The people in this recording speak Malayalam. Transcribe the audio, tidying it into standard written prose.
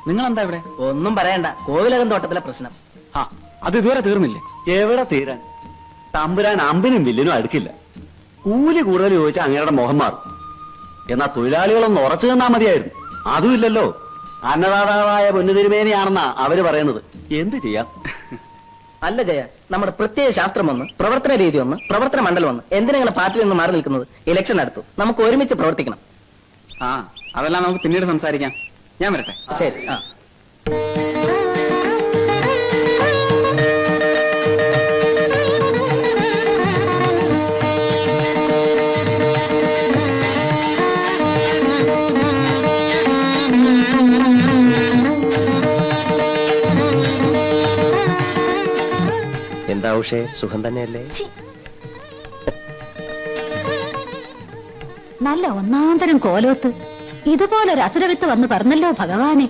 നിങ്ങൾ എന്താ ഇവിടെ? ഒന്നും പറയണ്ട, കോവിലകം തോട്ടത്തിലെ പ്രശ്നം. ആ, അത് ഇതുവരെ തീർന്നില്ലേ? എവിടെ തീരാൻ? തമ്പുരാൻ അമ്പിനും വില്ലിനും അടുക്കില്ല. കൂലി കൂടുതൽ ചോദിച്ചാൽ അങ്ങയുടെ മുഖം മാറും. എന്നാ തൊഴിലാളികളൊന്ന് ഉറച്ചു നിന്നാ മതിയായിരുന്നു. അതുമില്ലല്ലോ. അന്നദാതാവായ പൊന്നുതിരുമേനിയാണെന്നാ അവര് പറയുന്നത്. എന്ത് ചെയ്യാം? അല്ല ജയ, നമ്മുടെ പ്രത്യേക ശാസ്ത്രം ഒന്ന്, പ്രവർത്തന രീതി ഒന്ന്, പ്രവർത്തന മണ്ഡലം ഒന്ന്. എന്തിനാ നിങ്ങളെ പാർട്ടിയിൽ നിന്ന് മാറി നിൽക്കുന്നത്? ഇലക്ഷൻ അടുത്തു, നമുക്ക് ഒരുമിച്ച് പ്രവർത്തിക്കണം. ആ, അതെല്ലാം നമുക്ക് പിന്നീട് സംസാരിക്കാം. ഞാൻ വരട്ടെ. ശരി. ആ, എന്താ ഉഷേ, സുഖം തന്നെയല്ലേ? നല്ല ഒന്നാന്തരം കോലോത്ത് ഇതുപോലൊരു അസുരവിത്ത് വന്ന് പറഞ്ഞല്ലോ ഭഗവാനെ.